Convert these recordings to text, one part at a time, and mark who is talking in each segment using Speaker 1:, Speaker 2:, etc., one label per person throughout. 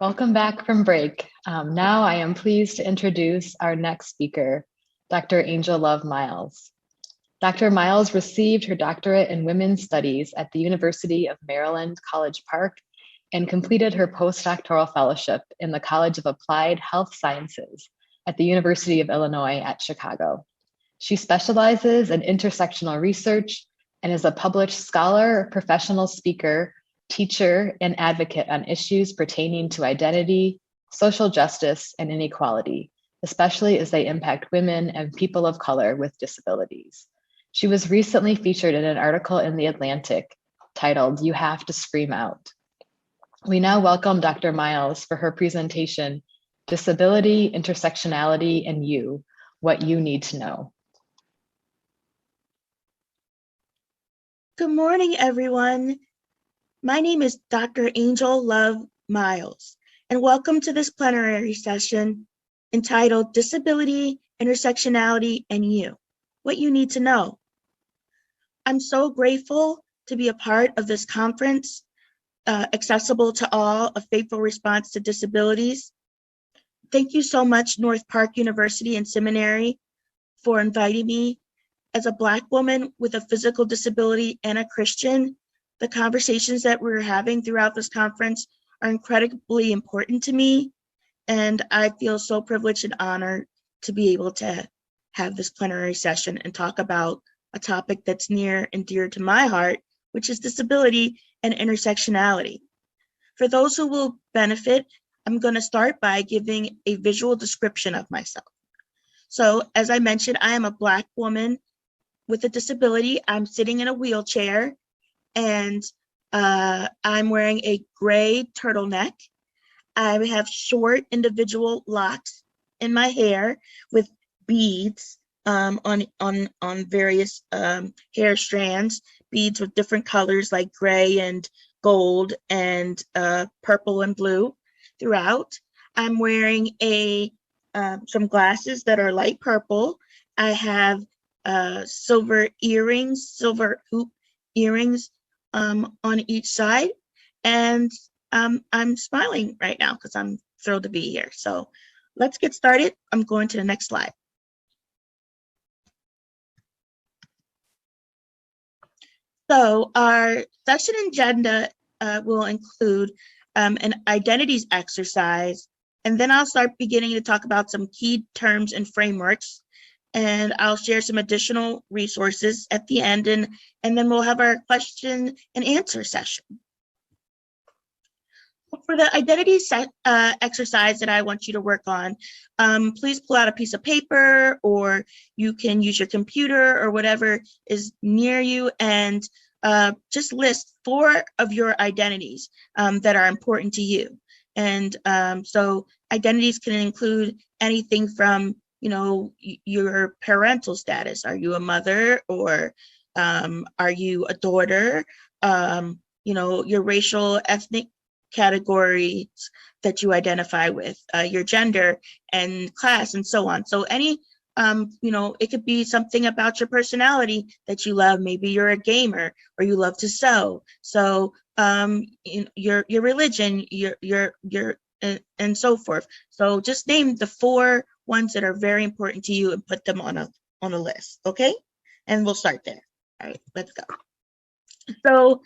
Speaker 1: Welcome back from break. Now I am pleased to introduce our next speaker, Dr. Angel Love Miles. Dr. Miles received her doctorate in women's studies at the University of Maryland, College Park, and completed her postdoctoral fellowship in the College of Applied Health Sciences at the University of Illinois at Chicago. She specializes in intersectional research and is a published scholar, professional speaker, teacher, and advocate on issues pertaining to identity, social justice, and inequality, especially as they impact women and people of color with disabilities. She was recently featured in an article in The Atlantic titled, "You Have to Scream Out." We now welcome Dr. Miles for her presentation, Disability, Intersectionality, and You, What You Need to Know.
Speaker 2: Good morning, everyone. My name is Dr. Angel Love Miles, and welcome to this plenary session entitled Disability, Intersectionality, and You, What You Need to Know. I'm so grateful to be a part of this conference, accessible to all, a faithful response to disabilities. Thank you so much, North Park University and Seminary, for inviting me. As a Black woman with a physical disability and a Christian, the conversations that we're having throughout this conference are incredibly important to me, and I feel so privileged and honored to be able to have this plenary session and talk about a topic that's near and dear to my heart, which is disability and intersectionality. For those who will benefit, I'm going to start by giving a visual description of myself. So, as I mentioned, I am a Black woman with a disability. I'm sitting in a wheelchair, and I'm wearing a gray turtleneck. I have short individual locks in my hair with beads on various hair strands, beads with different colors like gray and gold and purple and blue throughout. I'm wearing some glasses that are light purple. I have silver earrings, silver hoop earrings on each side. And I'm smiling right now because I'm thrilled to be here. So let's get started. I'm going to the next slide. So our session agenda will include an identities exercise, and then I'll start beginning to talk about some key terms and frameworks, and I'll share some additional resources at the end, and then we'll have our question and answer session. For the identity exercise that I want you to work on, please pull out a piece of paper, or you can use your computer or whatever is near you, and just list 4 of your identities that are important to you. And so identities can include anything from, your parental status. Are you a mother, or are you a daughter? Your racial, ethnic categories that you identify with, your gender and class, and so on. So any, it could be something about your personality that you love. Maybe you're a gamer, or you love to sew. So your religion, your and so forth. So just name the 4 ones that are very important to you and put them on a list, okay? And we'll start there. All right, let's go. So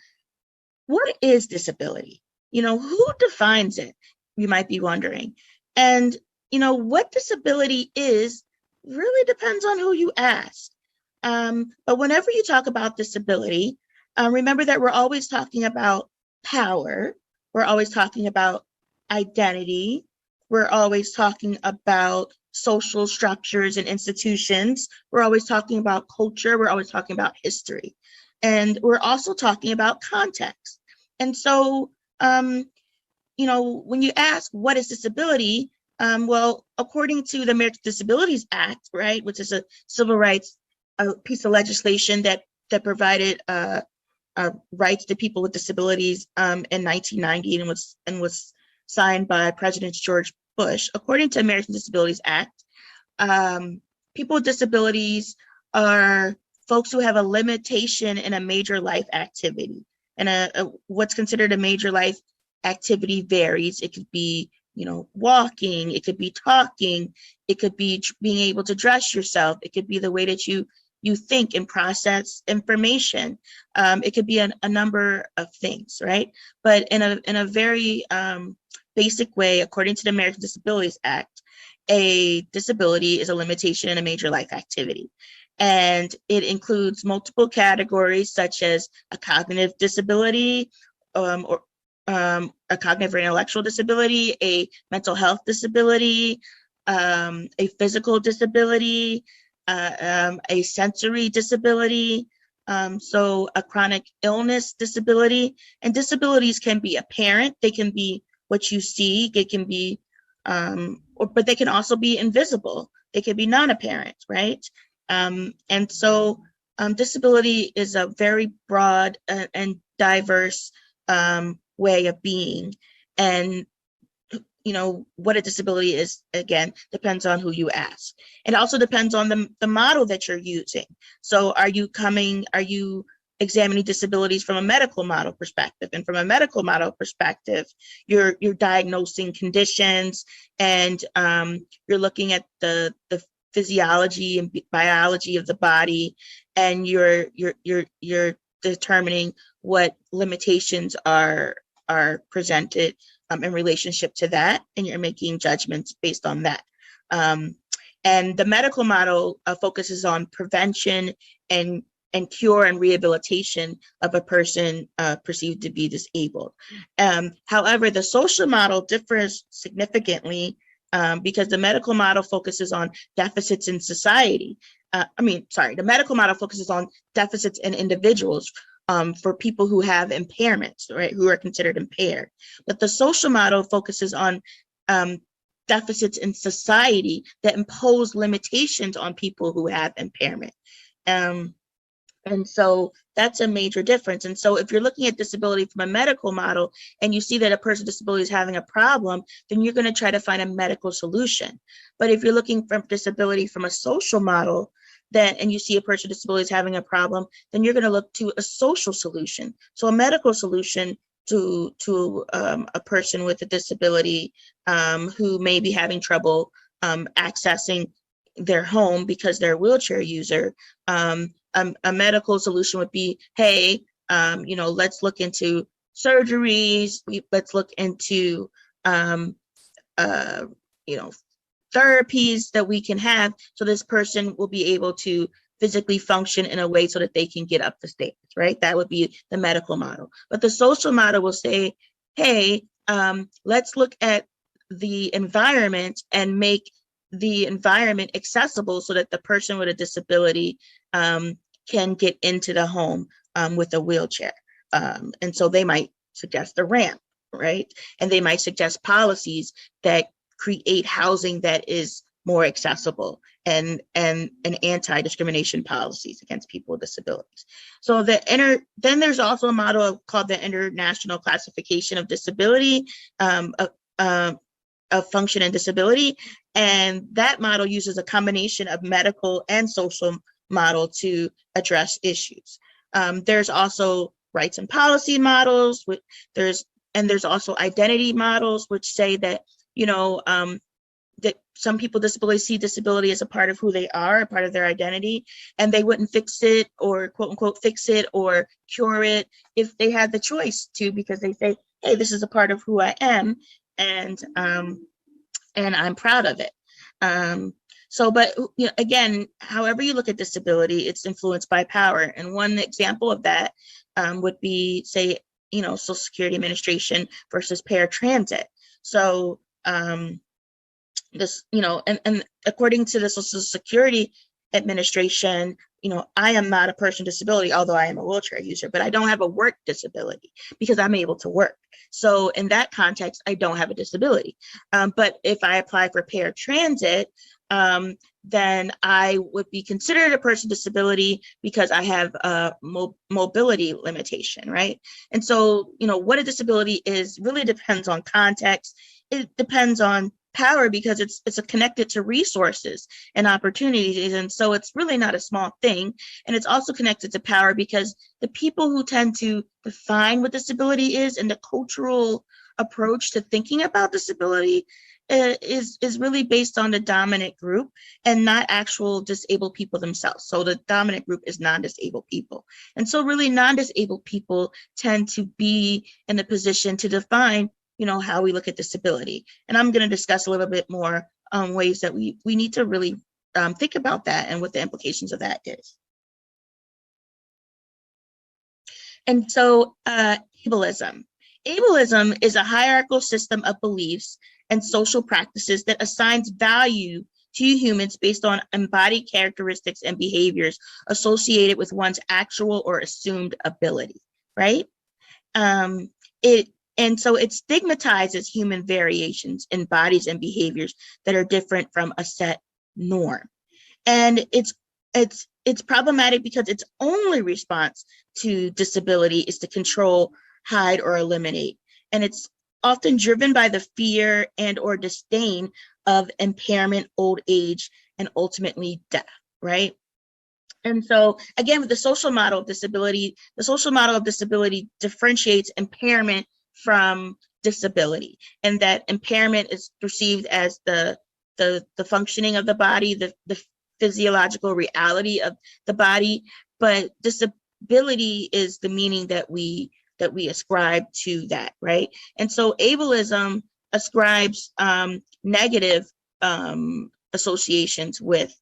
Speaker 2: what is disability? Who defines it? You might be wondering. And, what disability is really depends on who you ask. But whenever you talk about disability, remember that we're always talking about power. We're always talking about identity. We're always talking about social structures and institutions. We're always talking about culture. We're always talking about history. And we're also talking about context. And so, when you ask what is disability, well, according to the American Disabilities Act, right, which is a civil rights piece of legislation that provided rights to people with disabilities in 1990 and was signed by President George Bush. According to American Disabilities Act, people with disabilities are folks who have a limitation in a major life activity. And what's considered a major life activity varies. It could be, walking, it could be talking, it could be being able to dress yourself, it could be the way that you think and process information. It could be a number of things, right? But in a very basic way, according to the American Disabilities Act, a disability is a limitation in a major life activity. And it includes multiple categories such as a cognitive disability, or a cognitive or intellectual disability, a mental health disability, a physical disability, a sensory disability, so a chronic illness disability. And disabilities can be apparent, they can be what you see, they can be, but they can also be invisible, they can be non-apparent, right? And so disability is a very broad and diverse way of being. And what a disability is, again, depends on who you ask. It also depends on the model that you're using. So are you examining disabilities from a medical model perspective? And from a medical model perspective, you're diagnosing conditions, and you're looking at the physiology and biology of the body, and you're determining what limitations are presented in relationship to that, and you're making judgments based on that. And the medical model focuses on prevention and cure and rehabilitation of a person perceived to be disabled. However, the social model differs significantly because the medical model focuses on deficits in society. The medical model focuses on deficits in individuals, for people who have impairments, right, who are considered impaired. But the social model focuses on deficits in society that impose limitations on people who have impairment. And so that's a major difference. And so if you're looking at disability from a medical model and you see that a person with disability is having a problem, then you're going to try to find a medical solution. But if you're looking for disability from a social model, and you see a person with disability is having a problem, then you're going to look to a social solution. So a medical solution to a person with a disability who may be having trouble accessing their home because they're a wheelchair user. A medical solution would be, hey, let's look into surgeries. Let's look into, therapies that we can have so this person will be able to physically function in a way so that they can get up the stairs, right? That would be the medical model. But the social model will say, hey, let's look at the environment and make the environment accessible so that the person with a disability can get into the home with a wheelchair. And so they might suggest a ramp, right? And they might suggest policies that create housing that is more accessible, and anti-discrimination policies against people with disabilities. So then there's also a model called the International Classification of Disability, of function and disability. And that model uses a combination of medical and social model to address issues. There's also rights and policy models. There's also identity models, which say that that some people with disabilities see disability as a part of who they are, a part of their identity, and they wouldn't fix it or quote unquote fix it or cure it if they had the choice to, because they say, hey, this is a part of who I am, and I'm proud of it. But again, however you look at disability, it's influenced by power. And one example of that would be, say, Social Security Administration versus paratransit. So this, and according to the Social Security Administration, I am not a person with disability, although I am a wheelchair user, but I don't have a work disability because I'm able to work. So in that context, I don't have a disability. But if I apply for paratransit, then I would be considered a person with disability because I have a mobility limitation, right? And so, what a disability is really depends on context. It depends on power because it's connected to resources and opportunities, and so it's really not a small thing. And it's also connected to power because the people who tend to define what disability is and the cultural approach to thinking about disability is really based on the dominant group and not actual disabled people themselves. So the dominant group is non-disabled people. And so really non-disabled people tend to be in a position to define, how we look at disability. And I'm going to discuss a little bit more ways that we need to really think about that and what the implications of that is. And so ableism. Ableism is a hierarchical system of beliefs and social practices that assigns value to humans based on embodied characteristics and behaviors associated with one's actual or assumed ability, right? And so it stigmatizes human variations in bodies and behaviors that are different from a set norm. And it's problematic because its only response to disability is to control, hide, or eliminate. And it's often driven by the fear and or disdain of impairment, old age, and ultimately death, right? And so again, with the social model of disability, differentiates impairment from disability, and that impairment is perceived as the functioning of the body, the physiological reality of the body, but disability is the meaning that we ascribe to that, right? And so ableism ascribes negative associations with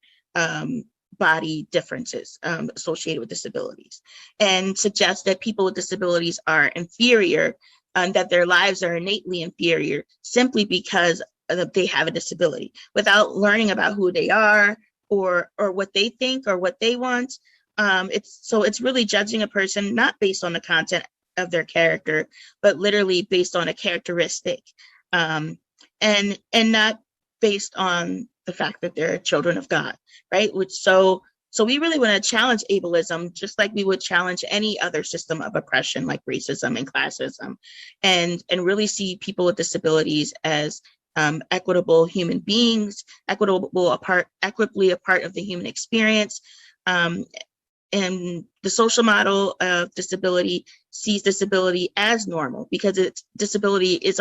Speaker 2: body differences associated with disabilities, and suggests that people with disabilities are inferior, and that their lives are innately inferior simply because they have a disability, without learning about who they are or what they think or what they want. It's really judging a person not based on the content of their character, but literally based on a characteristic, and not based on the fact that they're children of God, right? So we really want to challenge ableism, just like we would challenge any other system of oppression like racism and classism, and really see people with disabilities as equitable human beings, equitably a part of the human experience. And the social model of disability sees disability as normal because disability is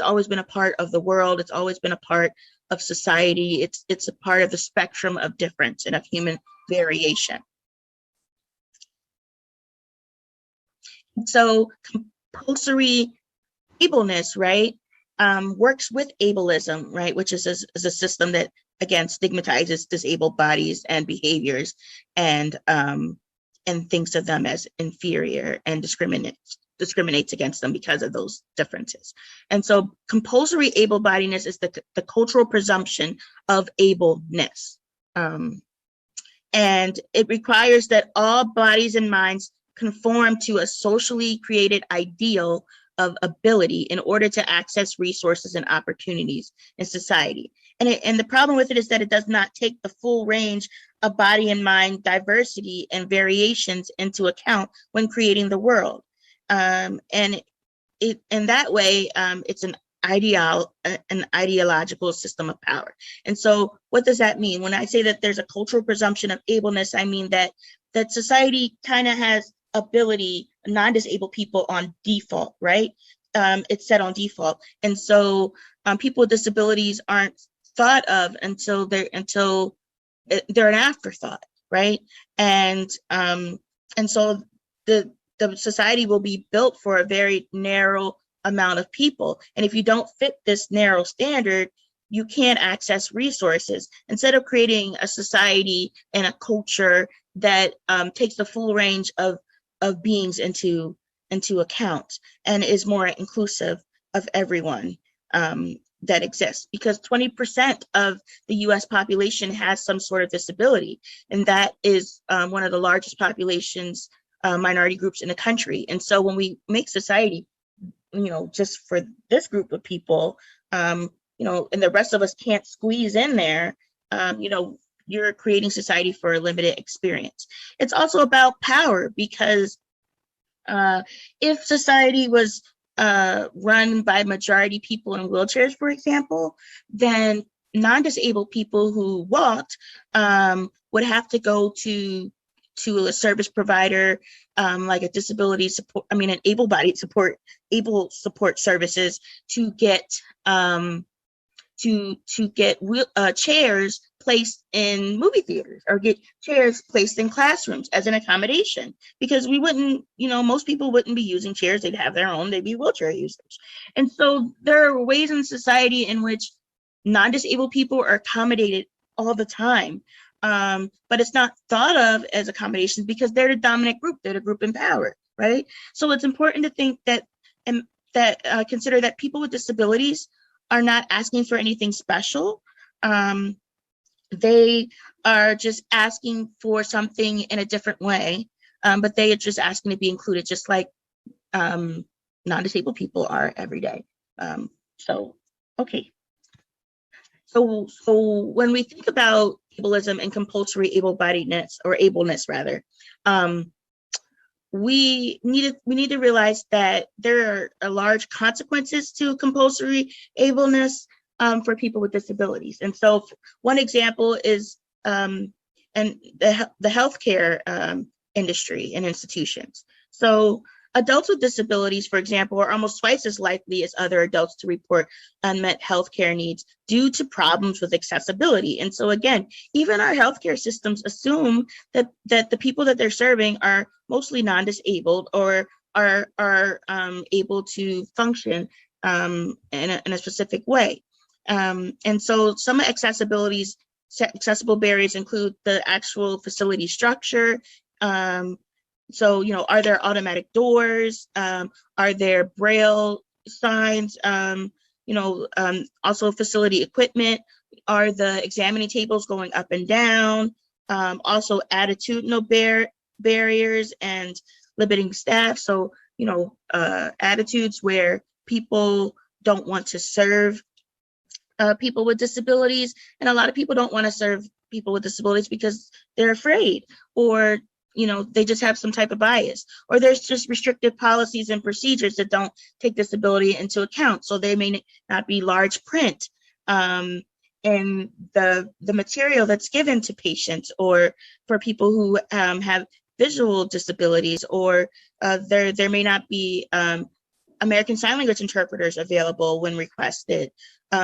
Speaker 2: always been a part of the world. It's always been a part of society. It's a part of the spectrum of difference and of human variation. So compulsory ableness, right, works with ableism, right, which is a system that, again, stigmatizes disabled bodies and behaviors, and thinks of them as inferior and discriminates against them because of those differences. And so compulsory able-bodiedness is the cultural presumption of ableness. And it requires that all bodies and minds conform to a socially created ideal of ability in order to access resources and opportunities in society. And the problem with it is that it does not take the full range of body and mind diversity and variations into account when creating the world. And in that way, it's an ideological system of power. And so what does that mean? When I say that there's a cultural presumption of ableness, I mean that society kind of has ability, non-disabled people on default, right? It's set on default. And so people with disabilities aren't thought of until they're an afterthought, right? And so the society will be built for a very narrow amount of people. And if you don't fit this narrow standard, you can't access resources. Instead of creating a society and a culture that takes the full range of beings into account and is more inclusive of everyone that exists, because 20% of the US population has some sort of disability, and that is one of the largest populations, minority groups in the country. And so when we make society, just for this group of people, and the rest of us can't squeeze in there, you're creating society for a limited experience. It's also about power, because if society was run by majority people in wheelchairs, for example, then non-disabled people who walked would have to go to to a service provider, like a disability support, an able-bodied support, able support services to get chairs placed in movie theaters, or get chairs placed in classrooms as an accommodation, because we wouldn't, most people wouldn't be using chairs. They'd have their own, they'd be wheelchair users. And so there are ways in society in which non-disabled people are accommodated all the time. But it's not thought of as accommodations because they're the dominant group, they're the group in power, right? So it's important to think that, and consider that people with disabilities are not asking for anything special. They are just asking for something in a different way, but they are just asking to be included, just like non-disabled people are every day. Okay. So when we think about ableism and compulsory able-bodiedness, or ableness rather, we need to realize that there are large consequences to compulsory ableness for people with disabilities. And so one example is and the healthcare industry and institutions. So adults with disabilities, for example, are almost twice as likely as other adults to report unmet healthcare needs due to problems with accessibility. And so again, even our healthcare systems assume that the people that they're serving are mostly non-disabled, or are able to function in a specific way. And so some accessible barriers include the actual facility structure. So, are there automatic doors? Are there Braille signs? Also facility equipment. Are the examining tables going up and down? Also attitudinal barriers and limiting staff. So, attitudes where people don't want to serve people with disabilities. And a lot of people don't want to serve people with disabilities because they're afraid, or they just have some type of bias, or there's just restrictive policies and procedures that don't take disability into account. So they may not be large print in the material that's given to patients, or for people who have visual disabilities, or there may not be American Sign Language interpreters available when requested,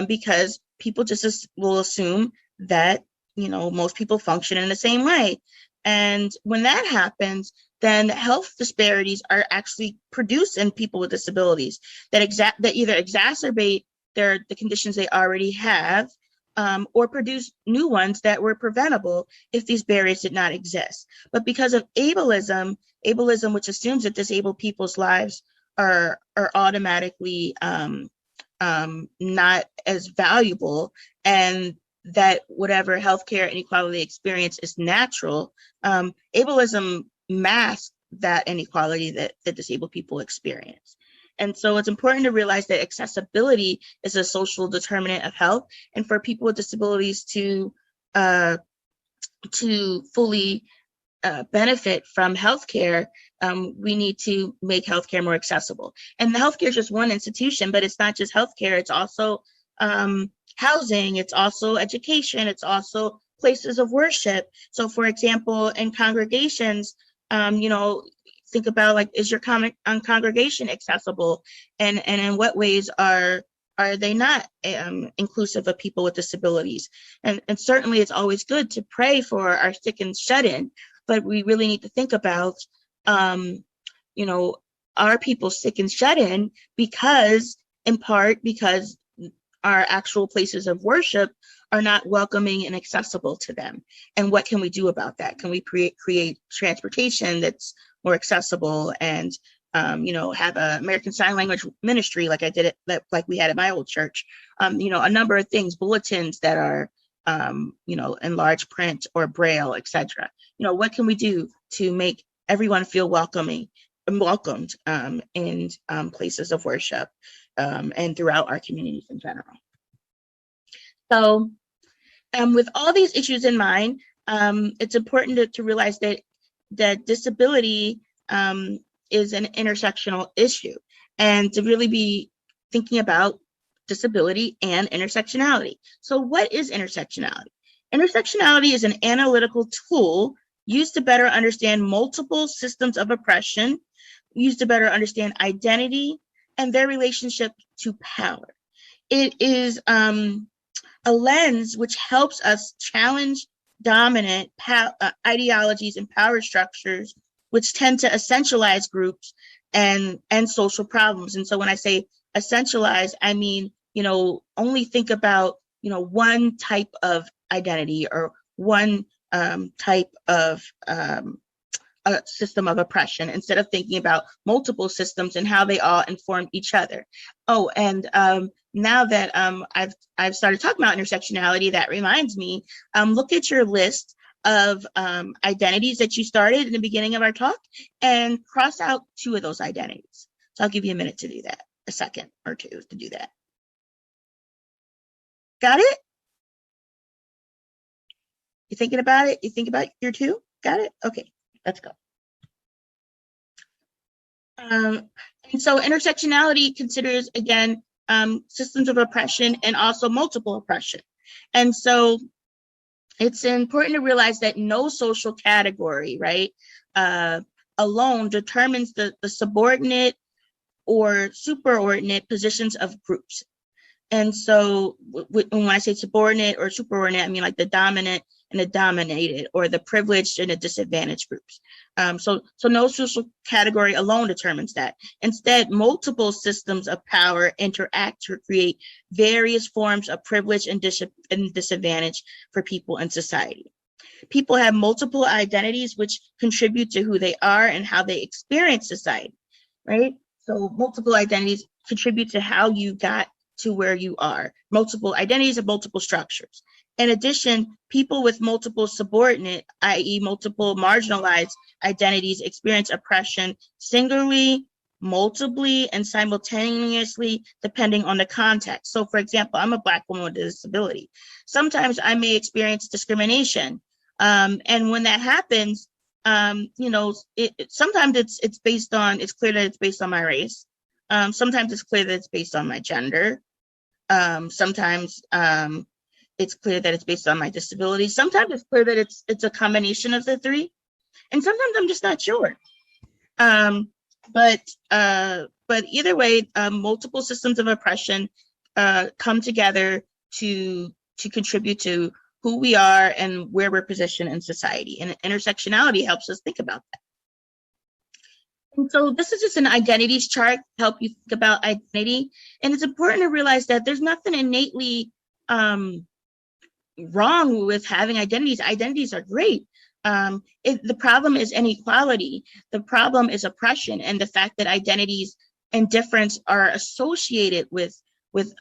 Speaker 2: because people just will assume that most people function in the same way. And when that happens, then health disparities are actually produced in people with disabilities that either exacerbate the conditions they already have, or produce new ones that were preventable if these barriers did not exist. But because of ableism, which assumes that disabled people's lives are automatically not as valuable, and that whatever healthcare inequality experience is natural, ableism masks that inequality that disabled people experience. And so it's important to realize that accessibility is a social determinant of health, and for people with disabilities to fully benefit from healthcare, we need to make healthcare more accessible. And the healthcare is just one institution, but it's not just healthcare, it's also housing, it's also education, it's also places of worship. So for example, in congregations, think about, like, is your congregation accessible, and in what ways are they not inclusive of people with disabilities? And certainly it's always good to pray for our sick and shut in, but we really need to think about, are people sick and shut in in part because our actual places of worship are not welcoming and accessible to them? And what can we do about that? Can we create transportation that's more accessible, and have an American Sign Language ministry like like we had at my old church? A number of things, bulletins that are in large print or Braille, etc. What can we do to make everyone feel welcomed in places of worship, and throughout our communities in general? So with all these issues in mind, it's important to realize that disability is an intersectional issue, and to really be thinking about disability and intersectionality. So what is intersectionality? Intersectionality is an analytical tool used to better understand multiple systems of oppression, used to better understand identity and their relationship to power. It is a lens which helps us challenge dominant ideologies and power structures, which tend to essentialize groups and social problems. And so when I say essentialize, I mean, only think about, one type of identity or one type of a system of oppression, instead of thinking about multiple systems and how they all inform each other. Oh, and now that I've started talking about intersectionality, that reminds me, look at your list of identities that you started in the beginning of our talk and cross out 2 of those identities. So I'll give you a minute to do that, a second or 2 to do that. Got it? You thinking about it? You think about your 2? Got it? Okay, let's go. And so intersectionality considers, again, systems of oppression and also multiple oppression. And so it's important to realize that no social category, right, alone determines the subordinate or superordinate positions of groups. And so when I say subordinate or superordinate, I mean like the dominant and the dominated, or the privileged and the disadvantaged groups. So no social category alone determines that. Instead, multiple systems of power interact to create various forms of privilege and disadvantage for people in society. People have multiple identities which contribute to who they are and how they experience society, right? So multiple identities contribute to how you got to where you are. Multiple identities and multiple structures. In addition, people with multiple subordinate, i.e. multiple marginalized identities, experience oppression singularly, multiply, and simultaneously, depending on the context. So for example, I'm a Black woman with a disability. Sometimes I may experience discrimination. And when that happens, sometimes it's based on, it's clear that it's based on my race. Sometimes it's clear that it's based on my gender. Sometimes it's clear that it's based on my disability. Sometimes it's clear that it's a combination of the 3. And sometimes I'm just not sure. But either way, multiple systems of oppression come together to contribute to who we are and where we're positioned in society. And intersectionality helps us think about that. And so this is just an identities chart to help you think about identity. And it's important to realize that there's nothing innately wrong with having identities. Identities are great. The problem is inequality. The problem is oppression, and the fact that identities and difference are associated with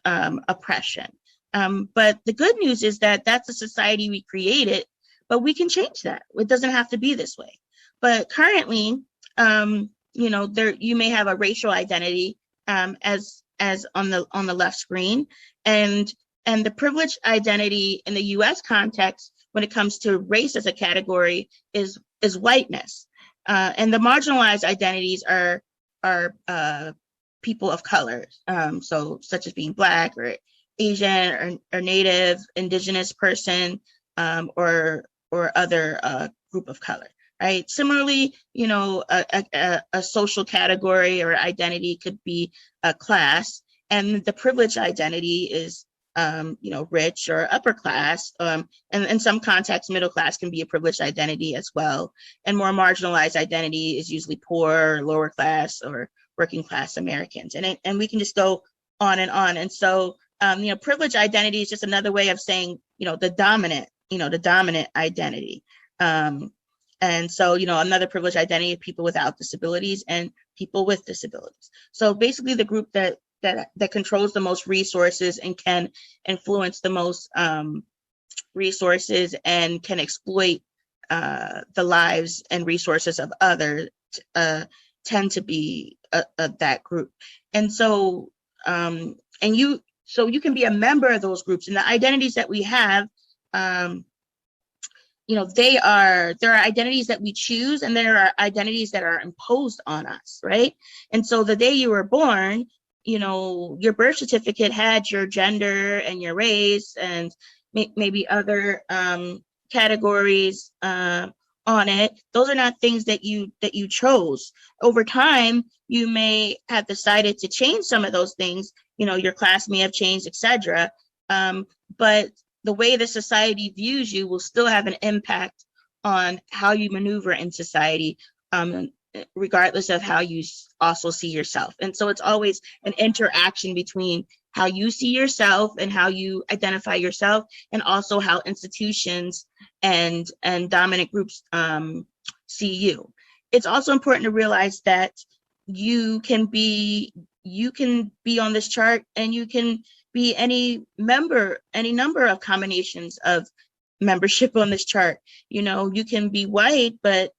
Speaker 2: oppression. But the good news is that that's a society we created, but we can change that. It doesn't have to be this way. But currently, you may have a racial identity as on the left screen, and the privileged identity in the U.S. context when it comes to race as a category is whiteness, and the marginalized identities are people of color, so such as being Black or Asian or Native, Indigenous person, or other group of color. Right. Similarly, a social category or identity could be a class, and the privileged identity is rich or upper class, and in some contexts, middle class can be a privileged identity as well. And more marginalized identity is usually poor, or lower class, or working class Americans. And we can just go on and on. And so, privileged identity is just another way of saying, the dominant identity. And so, another privileged identity of people without disabilities and people with disabilities. So basically the group that controls the most resources and can influence the most resources and can exploit the lives and resources of others tend to be that group. And so, you can be a member of those groups, and the identities that we have, there are identities that we choose, and there are identities that are imposed on us, right? And so the day you were born, your birth certificate had your gender and your race and maybe other categories on it. Those are not things that you chose. Over time, you may have decided to change some of those things. Your class may have changed, etc. But the way the society views you will still have an impact on how you maneuver in society, regardless of how you also see yourself. And so it's always an interaction between how you see yourself and how you identify yourself, and also how institutions and dominant groups see you. It's also important to realize that you can be on this chart, and you can be any number of combinations of membership on this chart. You can be white, but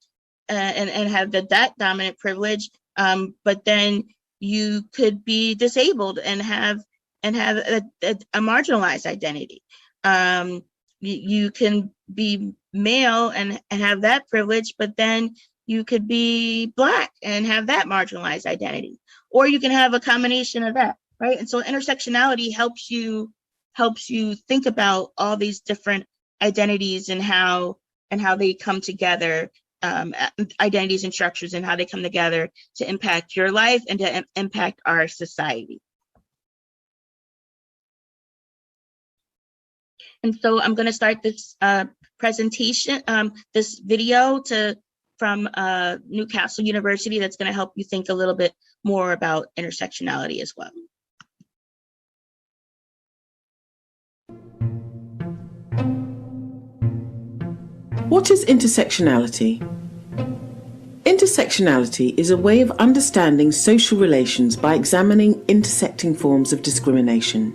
Speaker 2: and have that dominant privilege, but then you could be disabled and have a marginalized identity. You can be male and have that privilege, but then you could be Black and have that marginalized identity, or you can have a combination of that, right? And so intersectionality helps you think about all these different identities and how they come together, identities and structures, and how they come together to impact your life and to impact our society. And so I'm going to start this presentation, this video from Newcastle University, that's going to help you think a little bit more about intersectionality as well.
Speaker 3: What is intersectionality? Intersectionality is a way of understanding social relations by examining intersecting forms of discrimination.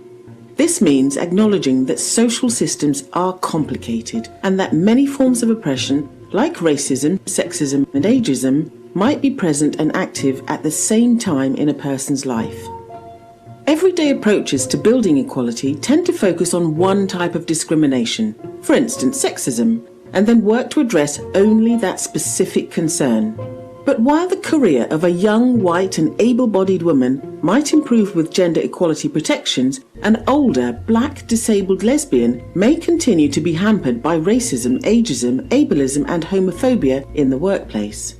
Speaker 3: This means acknowledging that social systems are complicated and that many forms of oppression, like racism, sexism, and ageism, might be present and active at the same time in a person's life. Everyday approaches to building equality tend to focus on one type of discrimination, for instance, sexism, and then work to address only that specific concern. But while the career of a young, white and able-bodied woman might improve with gender equality protections, an older, Black, disabled lesbian may continue to be hampered by racism, ageism, ableism and homophobia in the workplace.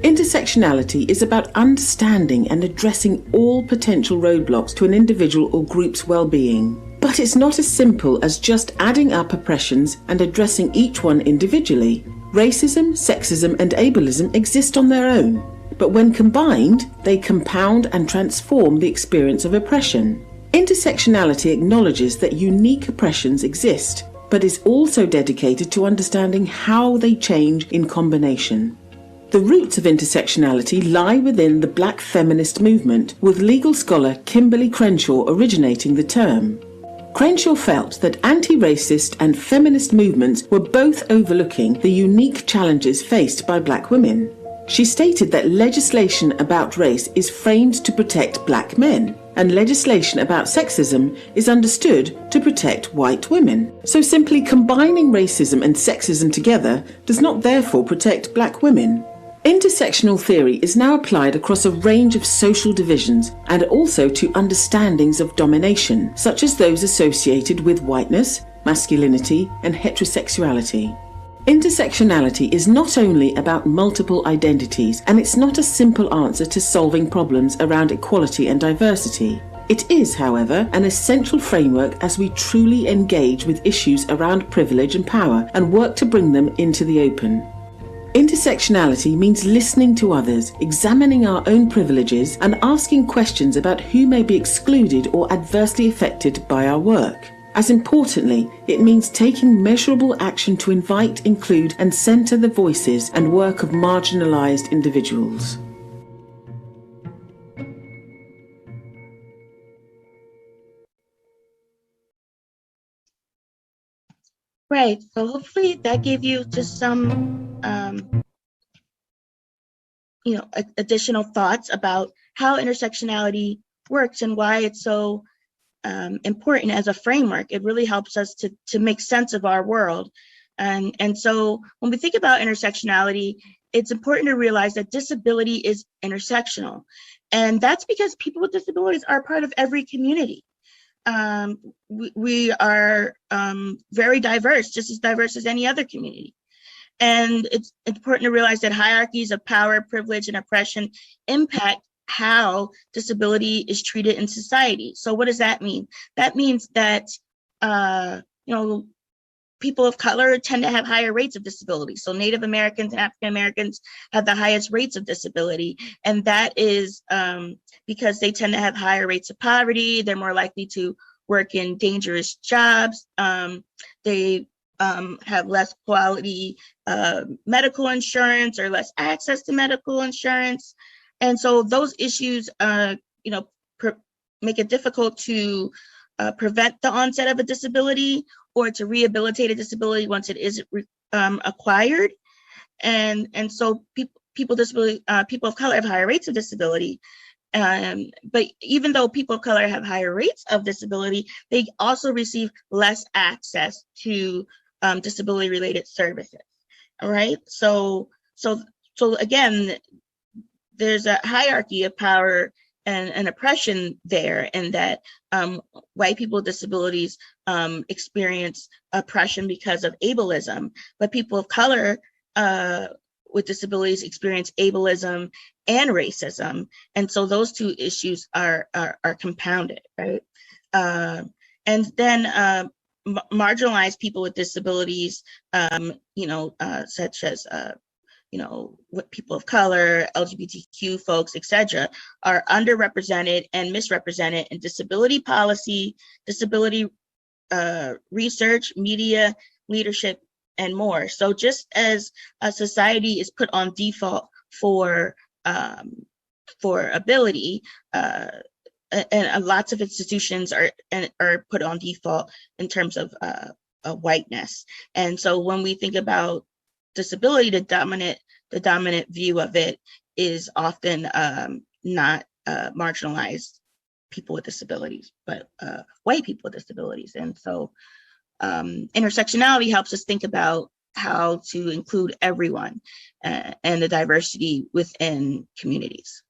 Speaker 3: Intersectionality is about understanding and addressing all potential roadblocks to an individual or group's well-being. But it's not as simple as just adding up oppressions and addressing each one individually. Racism, sexism and ableism exist on their own, but when combined, they compound and transform the experience of oppression. Intersectionality acknowledges that unique oppressions exist, but is also dedicated to understanding how they change in combination. The roots of intersectionality lie within the Black feminist movement, with legal scholar Kimberly Crenshaw originating the term. Crenshaw felt that anti-racist and feminist movements were both overlooking the unique challenges faced by Black women. She stated that legislation about race is framed to protect Black men, and legislation about sexism is understood to protect white women. So simply combining racism and sexism together does not therefore protect Black women. Intersectional theory is now applied across a range of social divisions and also to understandings of domination, such as those associated with whiteness, masculinity, and heterosexuality. Intersectionality is not only about multiple identities, and it's not a simple answer to solving problems around equality and diversity. It is, however, an essential framework as we truly engage with issues around privilege and power and work to bring them into the open. Intersectionality means listening to others, examining our own privileges, and asking questions about who may be excluded or adversely affected by our work. As importantly, it means taking measurable action to invite, include, and centre the voices and work of marginalised individuals.
Speaker 2: Right, so hopefully that gave you just some additional thoughts about how intersectionality works and why it's so important as a framework. It really helps us to make sense of our world. And so when we think about intersectionality, it's important to realize that disability is intersectional. And that's because people with disabilities are part of every community. We are very diverse, just as diverse as any other community. And it's important to realize that hierarchies of power, privilege, and oppression impact how disability is treated in society. So what does that mean? That means that, people of color tend to have higher rates of disability. So Native Americans and African Americans have the highest rates of disability. And that is because they tend to have higher rates of poverty. They're more likely to work in dangerous jobs. They have less quality medical insurance or less access to medical insurance. And so those issues, make it difficult to prevent the onset of a disability or to rehabilitate a disability once it is acquired. And so people of color have higher rates of disability. But even though people of color have higher rates of disability, they also receive less access to disability-related services. All right. So again, there's a hierarchy of power and oppression there, and that white people with disabilities experience oppression because of ableism, but people of color with disabilities experience ableism and racism, and so those two issues are compounded, right? And then marginalized people with disabilities, such as what people of color, LGBTQ folks, etc., are underrepresented and misrepresented in disability policy, disability research, media, leadership, and more. So just as a society is put on default for ability, and lots of institutions are put on default in terms of whiteness. And so when we think about disability, the dominant view of it is often not marginalized people with disabilities, but white people with disabilities. And so intersectionality helps us think about how to include everyone and the diversity within communities.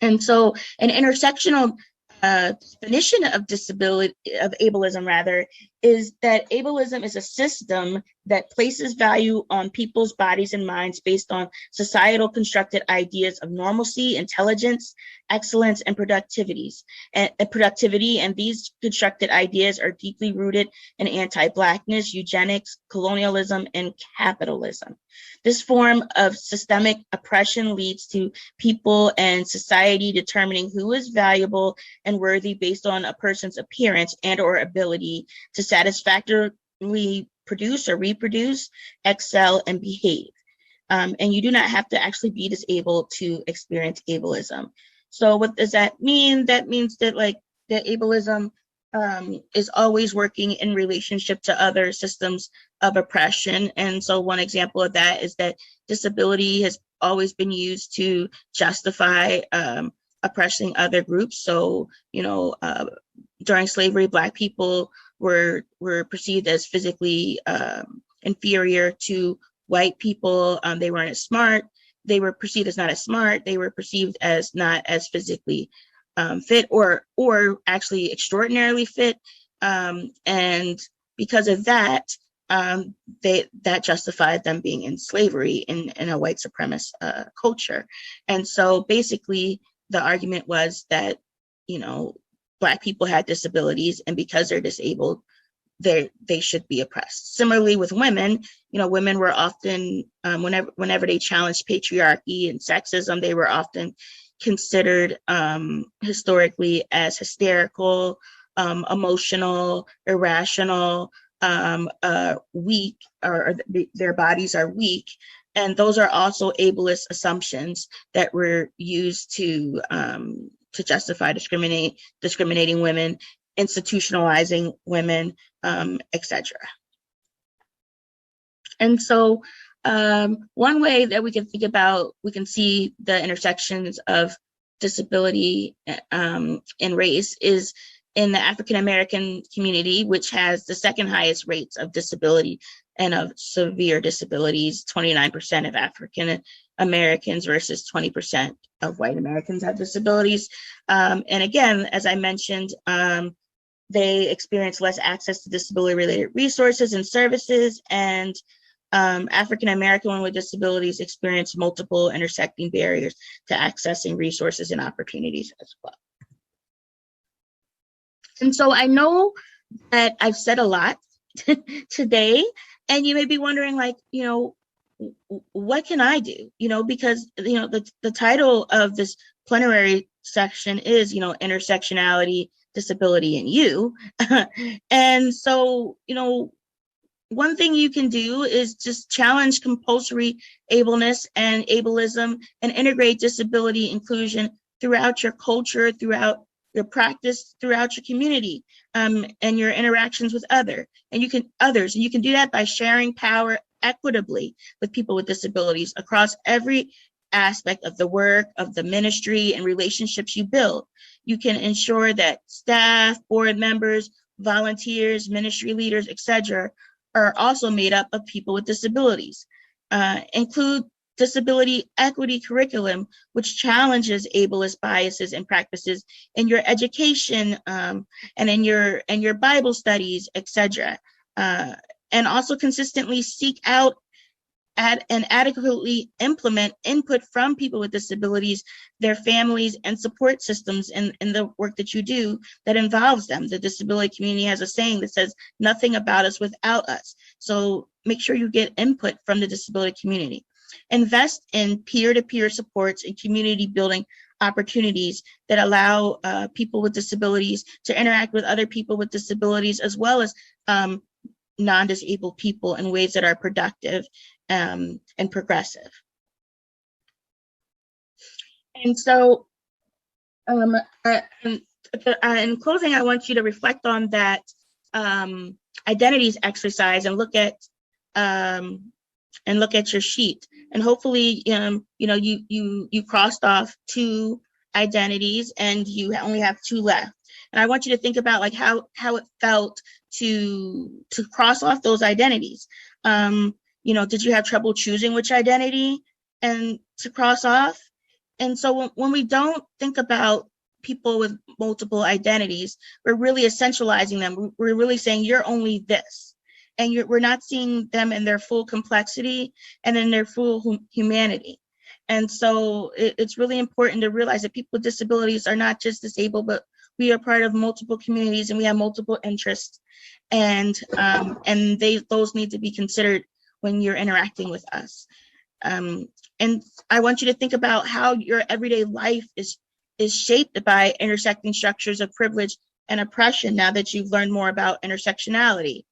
Speaker 2: And so an intersectional definition of ableism rather, is that ableism is a system that places value on people's bodies and minds based on societal constructed ideas of normalcy, intelligence, excellence, and productivity. And these constructed ideas are deeply rooted in anti-Blackness, eugenics, colonialism, and capitalism. This form of systemic oppression leads to people and society determining who is valuable and worthy based on a person's appearance and or ability to satisfactorily produce or reproduce, excel, and behave. And you do not have to actually be disabled to experience ableism. So what does that mean? That means that that ableism is always working in relationship to other systems of oppression. And so one example of that is that disability has always been used to justify oppressing other groups. So, during slavery, Black people were perceived as physically inferior to white people. They weren't as smart. They were perceived as not as smart. They were perceived as not as physically fit or actually extraordinarily fit. And because of that, that justified them being in slavery in a white supremacist culture. And so basically the argument was that, Black people had disabilities, and because they're disabled, they should be oppressed. Similarly with women, women were often, whenever they challenged patriarchy and sexism, they were often considered historically as hysterical, emotional, irrational, weak, or their bodies are weak. And those are also ableist assumptions that were used to justify discriminating women, institutionalizing women, etc. And so one way that we can see the intersections of disability and race is in the African American community, which has the second highest rates of disability and of severe disabilities. 29% of African Americans versus 20% of white Americans have disabilities. And again, as I mentioned, they experience less access to disability-related resources and services, and African American women with disabilities experience multiple intersecting barriers to accessing resources and opportunities as well. And so I know that I've said a lot today, and you may be wondering, like, what can I do? Because the title of this plenary section is, intersectionality, disability, and you. And so, one thing you can do is just challenge compulsory ableness and ableism and integrate disability inclusion throughout your culture, throughout your practice, throughout your community, and your interactions with others. And you can do that by sharing power equitably with people with disabilities across every aspect of the work, of the ministry, and relationships you build. You can ensure that staff, board members, volunteers, ministry leaders, etc., are also made up of people with disabilities. Include disability equity curriculum, which challenges ableist biases and practices in your education, and in your Bible studies, etc. And also consistently seek out and adequately implement input from people with disabilities, their families, and support systems in the work that you do that involves them. The disability community has a saying that says, "Nothing about us without us." So make sure you get input from the disability community. Invest in peer-to-peer supports and community building opportunities that allow people with disabilities to interact with other people with disabilities, as well as non-disabled people, in ways that are productive and progressive. And so in closing, I want you to reflect on that identities exercise and look at your sheet. And hopefully, you crossed off 2 identities and you only have 2 left. And I want you to think about, like, how it felt to cross off those identities. Did you have trouble choosing which identity and to cross off? And so when we don't think about people with multiple identities, we're really essentializing them. We're really saying you're only this. And we're not seeing them in their full complexity and in their full humanity. And so it's really important to realize that people with disabilities are not just disabled, but we are part of multiple communities and we have multiple interests. And those need to be considered when you're interacting with us. And I want you to think about how your everyday life is shaped by intersecting structures of privilege and oppression now that you've learned more about intersectionality.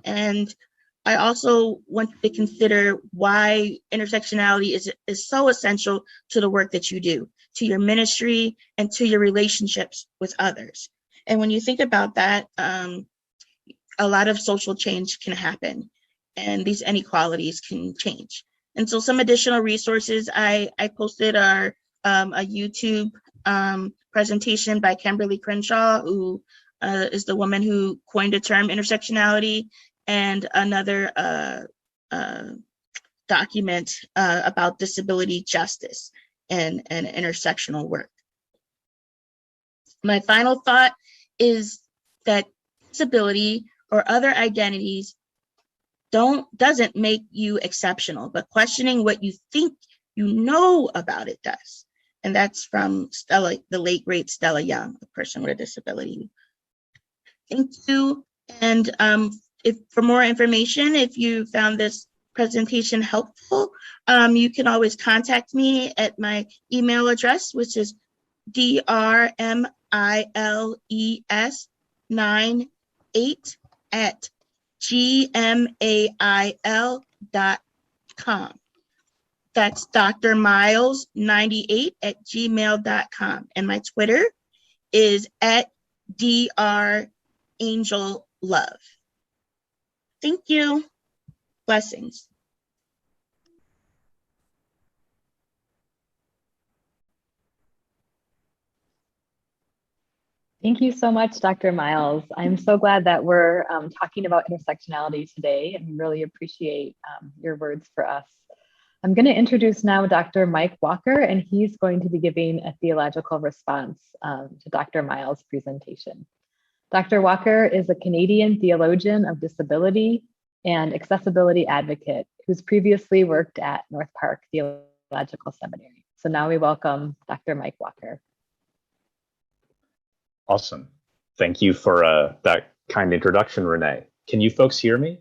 Speaker 2: And I also want you to consider why intersectionality is so essential to the work that you do, to your ministry, and to your relationships with others. And when you think about that, a lot of social change can happen, and these inequalities can change. And so some additional resources I posted are a YouTube presentation by Kimberly Crenshaw, who is the woman who coined the term intersectionality, and another document about disability justice and intersectional work. My final thought is that disability or other identities doesn't make you exceptional, but questioning what you think you know about it does. And that's from Stella, the late great Stella Young, a person with a disability. Thank you. And for more information, if you found this presentation helpful, you can always contact me at my email address, which is drmiles98@gmail.com. That's drmiles98@gmail.com. And my Twitter is @drangelLove. Thank you. Blessings.
Speaker 1: Thank you so much, Dr. Miles. I'm so glad that we're talking about intersectionality today, and really appreciate your words for us. I'm going to introduce now Dr. Mike Walker, and he's going to be giving a theological response to Dr. Miles' presentation. Dr. Walker is a Canadian theologian of disability, and accessibility advocate who's previously worked at North Park Theological Seminary. So now we welcome Dr. Mike Walker.
Speaker 4: Awesome. Thank you for that kind introduction, Renee. Can you folks hear me?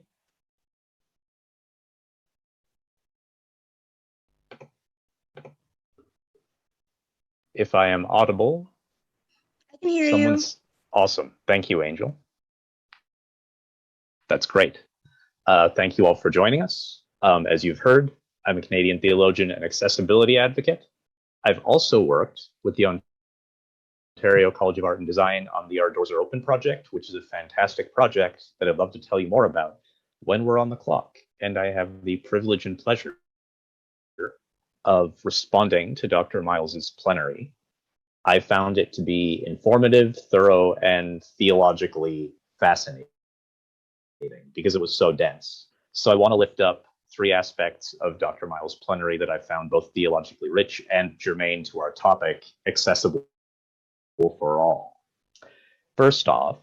Speaker 4: If I am audible,
Speaker 2: I can hear you.
Speaker 4: Awesome. Thank you, Angel. That's great. Thank you all for joining us. As you've heard, I'm a Canadian theologian and accessibility advocate. I've also worked with the Ontario College of Art and Design on the Our Doors Are Open project, which is a fantastic project that I'd love to tell you more about when we're on the clock. And I have the privilege and pleasure of responding to Dr. Miles's plenary. I found it to be informative, thorough, and theologically fascinating because it was so dense. So I want to lift up three aspects of Dr. Miles' plenary that I found both theologically rich and germane to our topic, accessible for all. First off,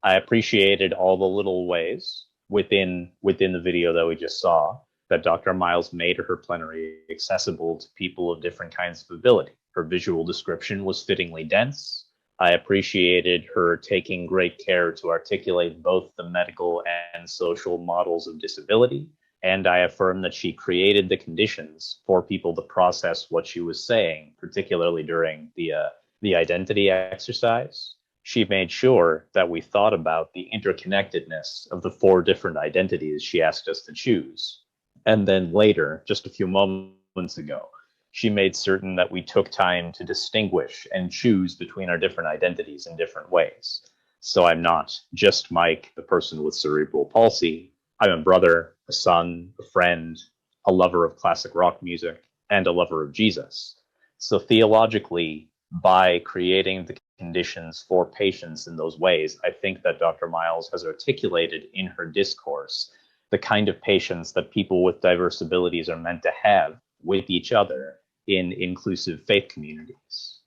Speaker 4: I appreciated all the little ways within the video that we just saw that Dr. Miles made her plenary accessible to people of different kinds of ability. Her visual description was fittingly dense. I appreciated her taking great care to articulate both the medical and social models of disability. And I affirm that she created the conditions for people to process what she was saying, particularly during the identity exercise. She made sure that we thought about the interconnectedness of the four different identities she asked us to choose. And then later, just a few moments ago, she made certain that we took time to distinguish and choose between our different identities in different ways. So I'm not just Mike, the person with cerebral palsy. I'm a brother, a son, a friend, a lover of classic rock music, and a lover of Jesus. So theologically, by creating the conditions for patients in those ways, I think that Dr. Miles has articulated in her discourse the kind of patients that people with diverse abilities are meant to have with each other in inclusive faith communities.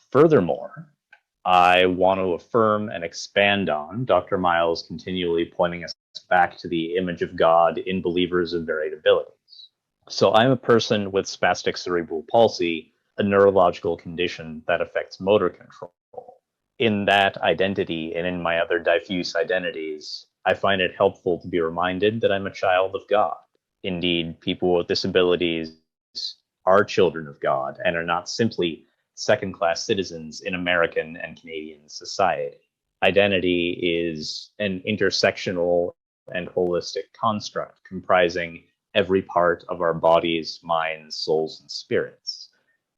Speaker 4: Furthermore, I want to affirm and expand on Dr. Miles continually pointing us back to the image of God in believers of varied abilities. So I'm a person with spastic cerebral palsy, a neurological condition that affects motor control. In that identity and in my other diffuse identities, I find it helpful to be reminded that I'm a child of God. Indeed, people with disabilities are children of God and are not simply second-class citizens in American and Canadian society. Identity is an intersectional and holistic construct comprising every part of our bodies, minds, souls, and spirits.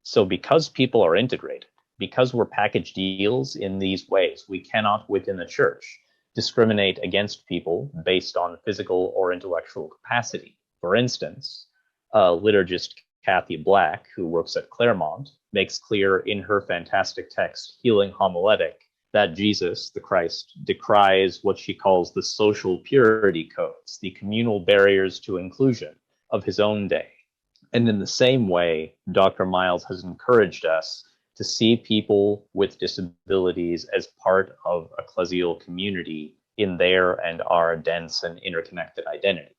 Speaker 4: So because people are integrated, because we're package deals in these ways, we cannot within the church discriminate against people based on physical or intellectual capacity. For instance, liturgist Kathy Black, who works at Claremont, makes clear in her fantastic text, Healing Homiletic, that Jesus, the Christ, decries what she calls the social purity codes, the communal barriers to inclusion of his own day. And in the same way, Dr. Miles has encouraged us to see people with disabilities as part of ecclesial community in their and our dense and interconnected identities.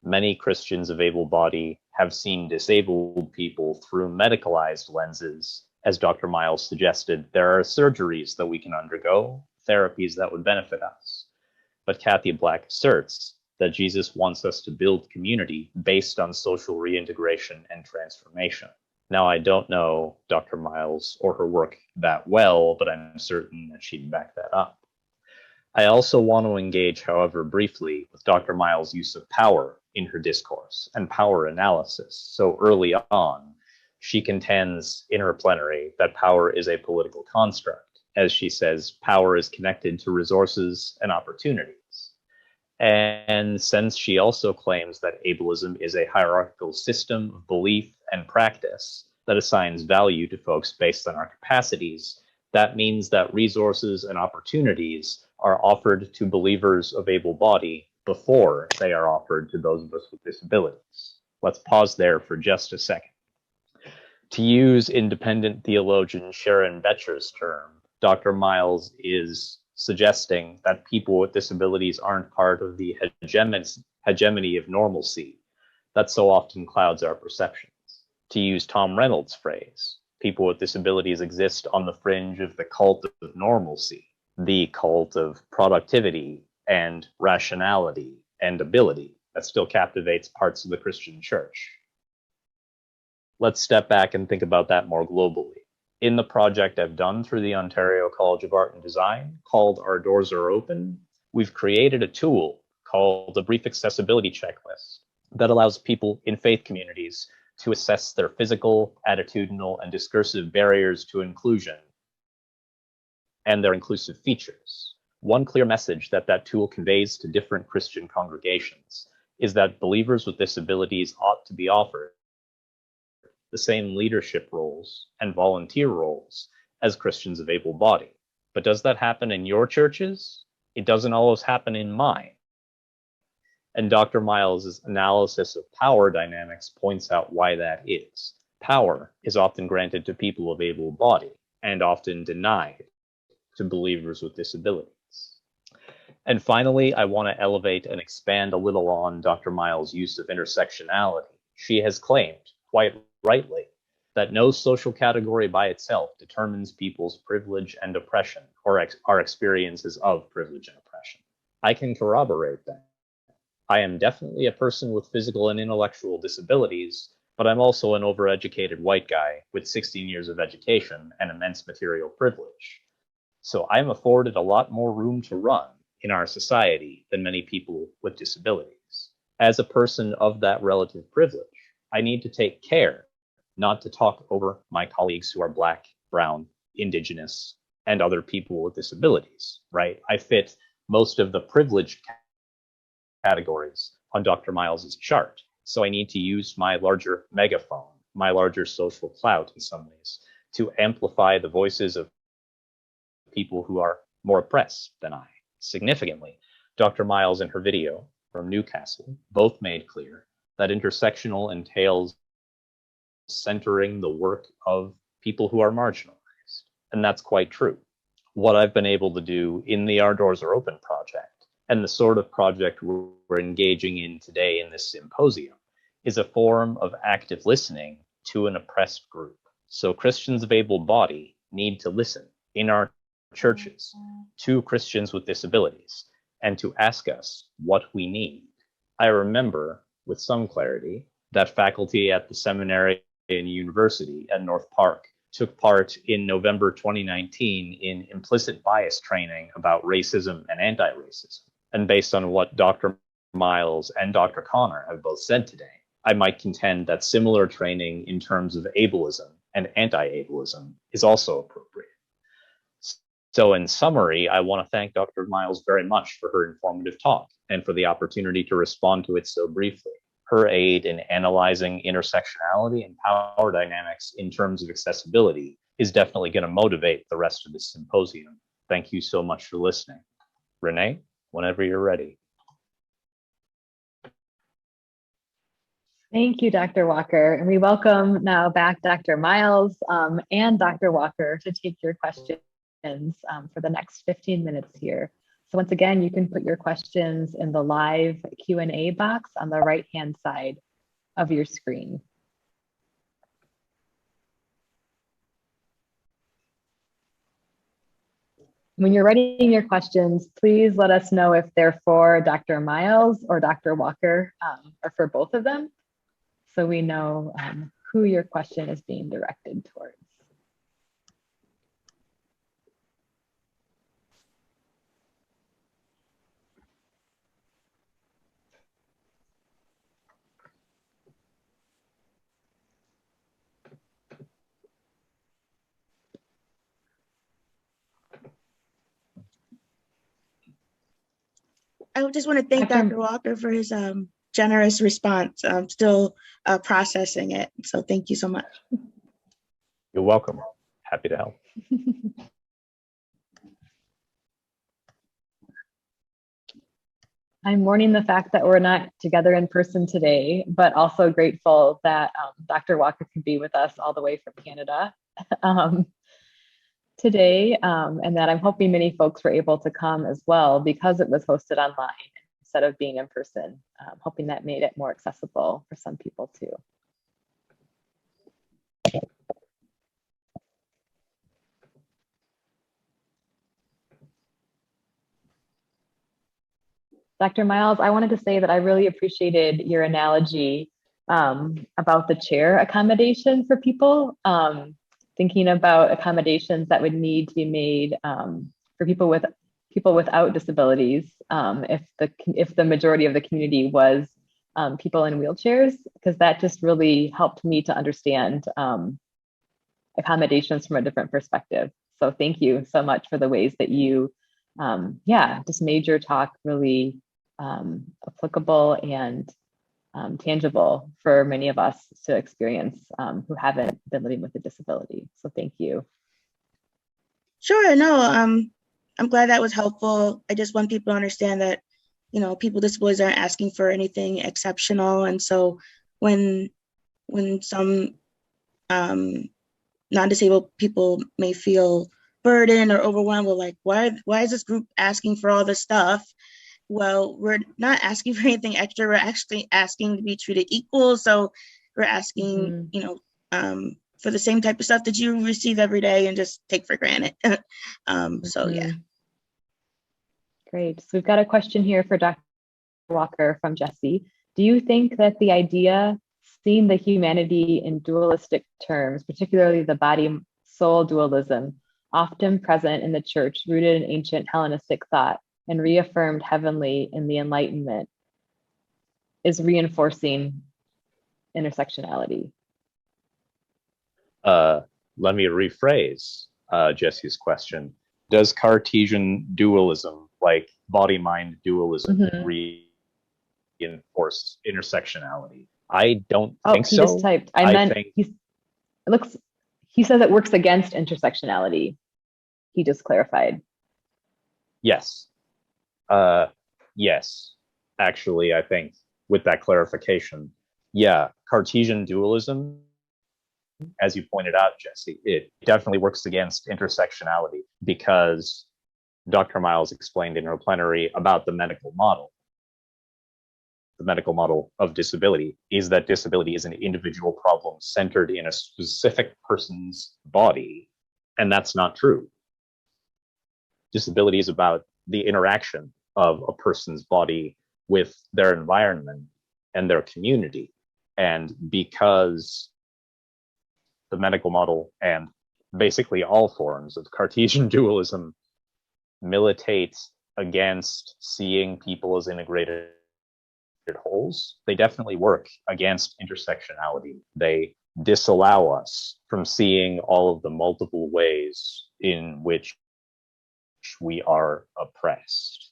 Speaker 4: Many Christians of able body have seen disabled people through medicalized lenses. As Dr. Miles suggested, there are surgeries that we can undergo, therapies that would benefit us. But Kathy Black asserts that Jesus wants us to build community based on social reintegration and transformation. Now, I don't know Dr. Miles or her work that well, but I'm certain that she'd back that up. I also want to engage, however, briefly with Dr. Miles' use of power in her discourse and power analysis. So early on, she contends in her plenary that power is a political construct. As she says, power is connected to resources and opportunities. And since she also claims that ableism is a hierarchical system of belief and practice that assigns value to folks based on our capacities, that means that resources and opportunities are offered to believers of able body before they are offered to those of us with disabilities. Let's pause there for just a second. To use independent theologian Sharon Betcher's term, Dr. Miles is suggesting that people with disabilities aren't part of the hegemony of normalcy that so often clouds our perceptions. To use Tom Reynolds' phrase, people with disabilities exist on the fringe of the cult of normalcy, the cult of productivity and rationality and ability that still captivates parts of the Christian church. Let's step back and think about that more globally. In the project I've done through the Ontario College of Art and Design, called Our Doors Are Open, we've created a tool called a brief accessibility checklist that allows people in faith communities to assess their physical, attitudinal, and discursive barriers to inclusion and their inclusive features. One clear message that tool conveys to different Christian congregations is that believers with disabilities ought to be offered the same leadership roles and volunteer roles as Christians of able body. But does that happen in your churches? It doesn't always happen in mine. And Dr. Miles' analysis of power dynamics points out why that is. Power is often granted to people of able body and often denied to believers with disabilities. And finally, I want to elevate and expand a little on Dr. Miles' use of intersectionality. She has claimed, quite rightly, that no social category by itself determines people's privilege and oppression, or our experiences of privilege and oppression. I can corroborate that. I am definitely a person with physical and intellectual disabilities, but I'm also an overeducated white guy with 16 years of education and immense material privilege. So I'm afforded a lot more room to run in our society than many people with disabilities. As a person of that relative privilege, I need to take care not to talk over my colleagues who are Black, Brown, Indigenous, and other people with disabilities, right? I fit most of the privileged categories on Dr. Miles's chart. So I need to use my larger megaphone, my larger social clout in some ways, to amplify the voices of people who are more oppressed than I. Significantly, Dr. Miles in her video from Newcastle both made clear that intersectional entails centering the work of people who are marginalized. And that's quite true. What I've been able to do in the Our Doors Are Open project, and the sort of project we're engaging in today in this symposium, is a form of active listening to an oppressed group. So Christians of able body need to listen in our churches to Christians with disabilities and to ask us what we need. I remember with some clarity that faculty at the seminary and university at North Park took part in November 2019 in implicit bias training about racism and anti-racism. And based on what Dr. Miles and Dr. Connor have both said today, I might contend that similar training in terms of ableism and anti-ableism is also appropriate. So in summary, I want to thank Dr. Miles very much for her informative talk and for the opportunity to respond to it so briefly. Her aid in analyzing intersectionality and power dynamics in terms of accessibility is definitely going to motivate the rest of this symposium. Thank you so much for listening. Renee, whenever you're ready.
Speaker 1: Thank you, Dr. Walker. And we welcome now back Dr. Miles and Dr. Walker to take your questions for the next 15 minutes here. So once again, you can put your questions in the live Q&A box on the right-hand side of your screen. When you're writing your questions, please let us know if they're for Dr. Miles or Dr. Walker, or for both of them, so we know who your question is being directed towards.
Speaker 2: I just want to thank Dr. Walker for his generous response. I'm still processing it. So thank you so much.
Speaker 4: You're welcome. Happy to help.
Speaker 1: I'm mourning the fact that we're not together in person today, but also grateful that Dr. Walker could be with us all the way from Canada today, and that I'm hoping many folks were able to come as well because it was hosted online instead of being in person. Hoping that made it more accessible for some people too. Dr. Miles, I wanted to say that I really appreciated your analogy about the chair accommodation for people, thinking about accommodations that would need to be made for people without disabilities, if the majority of the community was people in wheelchairs, because that just really helped me to understand accommodations from a different perspective. So thank you so much for the ways that you, just made your talk really applicable and tangible for many of us to experience who haven't been living with a disability. So thank you.
Speaker 2: Sure, no, I'm glad that was helpful. I just want people to understand that, people with disabilities aren't asking for anything exceptional. And so when some non-disabled people may feel burdened or overwhelmed with like, why is this group asking for all this stuff? Well, we're not asking for anything extra. We're actually asking to be treated equal. So we're asking, for the same type of stuff that you receive every day and just take for granted. So yeah.
Speaker 1: Great. So we've got a question here for Dr. Walker from Jesse. Do you think that the idea seeing the humanity in dualistic terms, particularly the body-soul dualism, often present in the church, rooted in ancient Hellenistic thought and reaffirmed heavenly in the Enlightenment, is reinforcing intersectionality?
Speaker 4: Let me rephrase Jesse's question. Does Cartesian dualism, like body-mind dualism, reinforce intersectionality? I don't think so.
Speaker 1: He just typed. He says it works against intersectionality. He just clarified.
Speaker 4: Yes. Yes. Actually, I think with that clarification, yeah, Cartesian dualism, as you pointed out, Jesse, it definitely works against intersectionality because Dr. Miles explained in her plenary about the medical model. The medical model of disability is that disability is an individual problem centered in a specific person's body, and that's not true. Disability is about the interaction of a person's body with their environment and their community. And because the medical model and basically all forms of Cartesian dualism militate against seeing people as integrated wholes, they definitely work against intersectionality. They disallow us from seeing all of the multiple ways in which we are oppressed.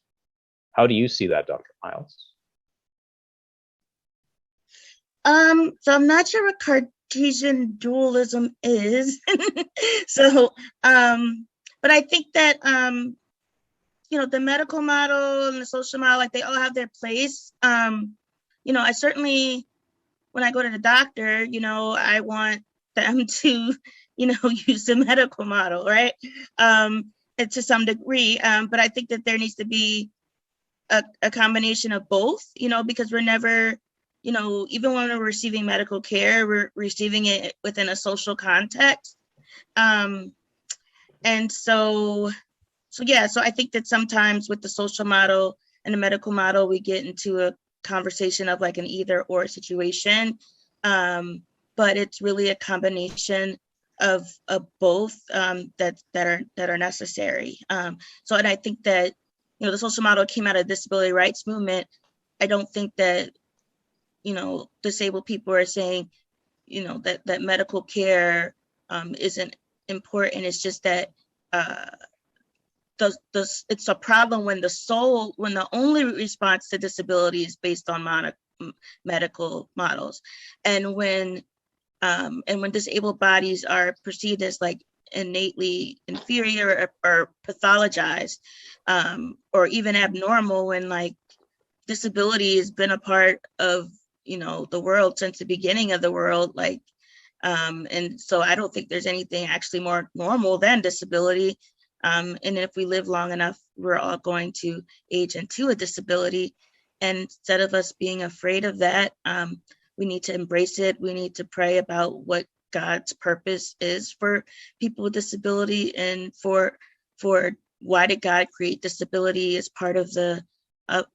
Speaker 4: How do you see that, Dr. Miles?
Speaker 2: So I'm not sure what Cartesian dualism is. So, but I think that, the medical model and the social model, like they all have their place. I certainly, when I go to the doctor, I want them to, use the medical model, right? And to some degree, but I think that there needs to be a combination of both, because we're never, even when we're receiving medical care, we're receiving it within a social context. And so I think that sometimes with the social model and the medical model, we get into a conversation of like an either or situation. But it's really a combination of both that are necessary. So, and I think that, the social model came out of the disability rights movement. I don't think that, disabled people are saying, that medical care isn't important. It's just that it's a problem when the only response to disability is based on medical models, and when disabled bodies are perceived as like innately inferior or pathologized, or even abnormal, when like disability has been a part of the world since the beginning of the world. Like And so I don't think there's anything actually more normal than disability. And if we live long enough, we're all going to age into a disability. And instead of us being afraid of that, we need to embrace it. We need to pray about what God's purpose is for people with disability, and for why did God create disability as part of the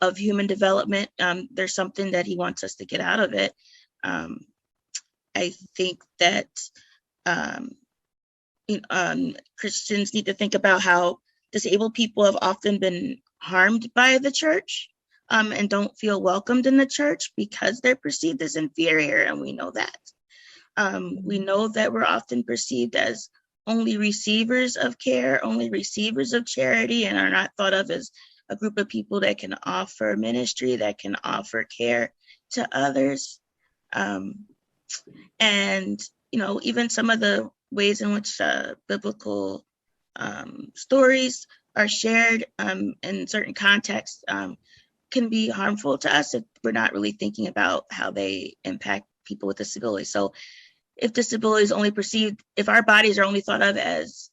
Speaker 2: of human development. There's something that he wants us to get out of it. I think that Christians need to think about how disabled people have often been harmed by the church, and don't feel welcomed in the church because they're perceived as inferior, and we know that. We know that we're often perceived as only receivers of care, only receivers of charity, and are not thought of as a group of people that can offer ministry, that can offer care to others. And, even some of the ways in which biblical stories are shared in certain contexts can be harmful to us if we're not really thinking about how they impact people with disabilities. So if disability is only perceived, if our bodies are only thought of as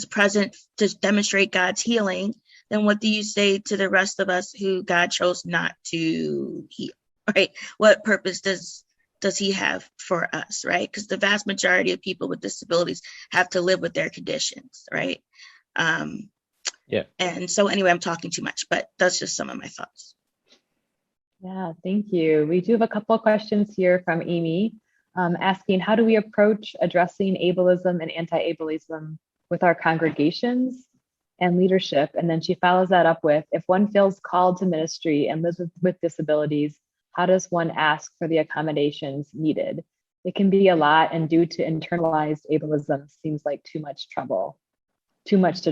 Speaker 2: present to demonstrate God's healing, then what do you say to the rest of us who God chose not to heal, right? What purpose does he have for us, right? Because the vast majority of people with disabilities have to live with their conditions, right?
Speaker 4: Yeah.
Speaker 2: And so anyway, I'm talking too much, but that's just some of my thoughts.
Speaker 1: Yeah, thank you. We do have a couple of questions here from Amy, asking, how do we approach addressing ableism and anti-ableism with our congregations and leadership? And then she follows that up with, if one feels called to ministry and lives with disabilities, how does one ask for the accommodations needed? It can be a lot, and due to internalized ableism, seems like too much to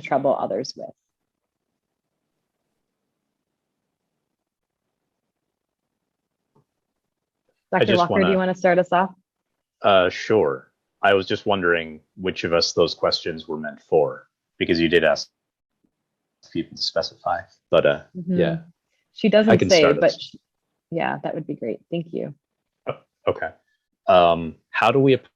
Speaker 1: trouble others with. Dr. Walker, do you want to start us off?
Speaker 4: Sure. I was just wondering which of us those questions were meant for, because you did ask people to specify. But yeah.
Speaker 1: She doesn't say, but
Speaker 4: yeah,
Speaker 1: that would be great. Thank you.
Speaker 4: Okay. How do we address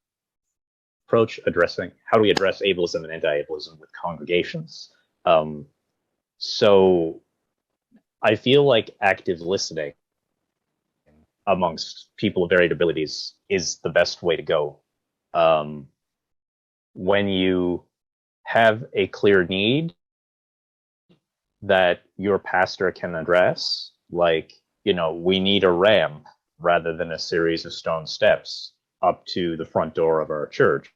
Speaker 4: ableism and anti-ableism with congregations? So I feel like active listening amongst people with varied abilities is the best way to go. When you have a clear need that your pastor can address, like, we need a ramp rather than a series of stone steps up to the front door of our church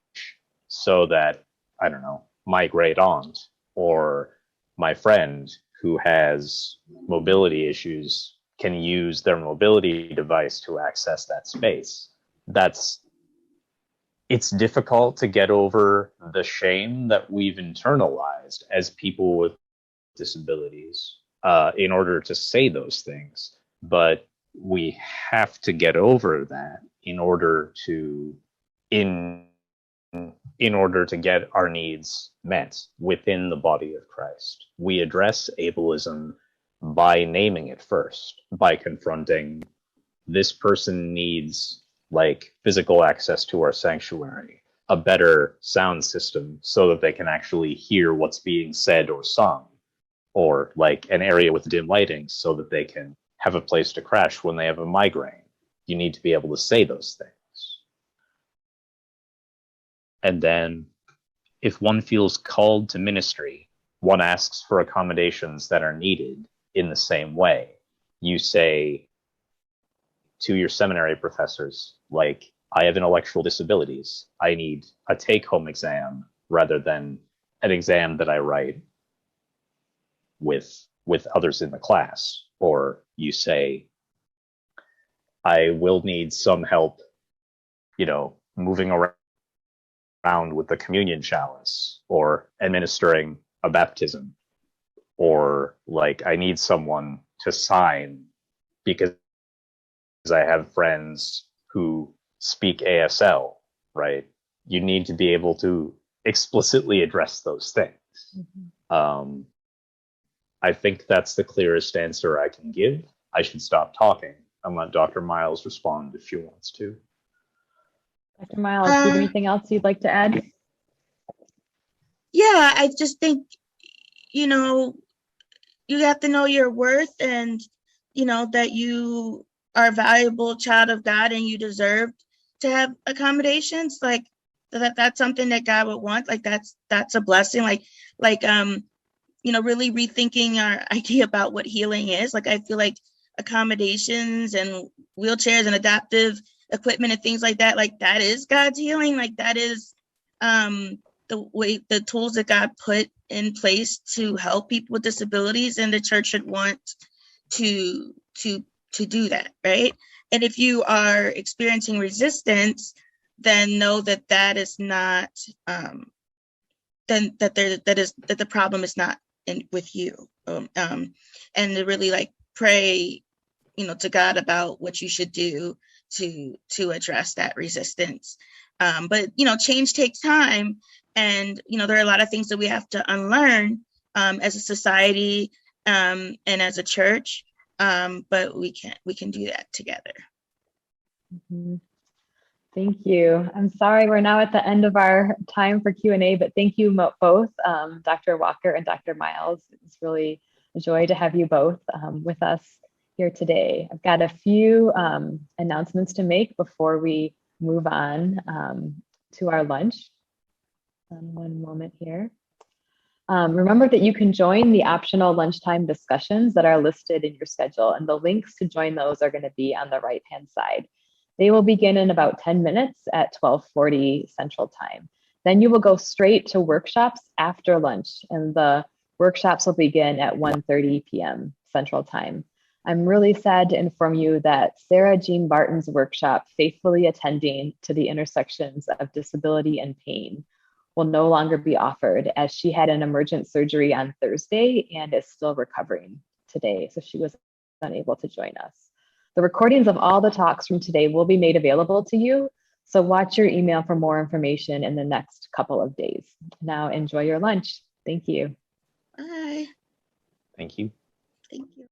Speaker 4: so that, I don't know, my great aunt or my friend who has mobility issues can use their mobility device to access that space. It's difficult to get over the shame that we've internalized as people with disabilities in order to say those things. But we have to get over that in order to get our needs met within the body of Christ. We address ableism by naming it first, by confronting this person needs like physical access to our sanctuary, a better sound system so that they can actually hear what's being said or sung, or like an area with dim lighting so that they can have a place to crash when they have a migraine. You need to be able to say those things. And then if one feels called to ministry, one asks for accommodations that are needed in the same way. You say to your seminary professors, like, I have intellectual disabilities. I need a take-home exam rather than an exam that I write with others in the class. Or you say, I will need some help, moving around with the communion chalice or administering a baptism. Or like, I need someone to sign because I have friends who speak ASL, right? You need to be able to explicitly address those things. Mm-hmm. I think that's the clearest answer I can give. I should stop talking and let Dr. Miles respond if she wants to.
Speaker 1: Dr. Miles, do you have
Speaker 2: Uh,
Speaker 1: anything else you'd like to add?
Speaker 2: yeah, I just think, you know, you have to know your worth and, you know, that you are a valuable child of God and you deserve to have accommodations. Like that's something that God would want. Like that's a blessing. Like you know, really rethinking our idea about what healing is. Like I feel like accommodations and wheelchairs and adaptive equipment and things like that is God's healing. Like that is the way, the tools that God put in place to help people with disabilities, and the church should want to do that, right? And if you are experiencing resistance, then know that that is not then that the problem is not with you, and to really like pray, you know, to God about what you should do to address that resistance. But you know, change takes time, and you know, there are a lot of things that we have to unlearn as a society and as a church. But we can do that together.
Speaker 1: Mhm. Thank you. I'm sorry we're now at the end of our time for Q&A, but thank you both, Dr. Walker and Dr. Miles. It's really a joy to have you both with us here today. I've got a few announcements to make before we move on to our lunch. One moment here. Remember that you can join the optional lunchtime discussions that are listed in your schedule, and the links to join those are going to be on the right-hand side. They will begin in about 10 minutes at 12:40 Central Time. Then you will go straight to workshops after lunch, and the workshops will begin at 1:30 p.m. Central Time. I'm really sad to inform you that Sarah Jean Barton's workshop, Faithfully Attending to the Intersections of Disability and Pain, will no longer be offered, as she had an emergent surgery on Thursday and is still recovering today, so she was unable to join us. The recordings of all the talks from today will be made available to you, so watch your email for more information in the next couple of days. Now enjoy your lunch. Thank you.
Speaker 2: Bye.
Speaker 4: Thank you.
Speaker 2: Thank you.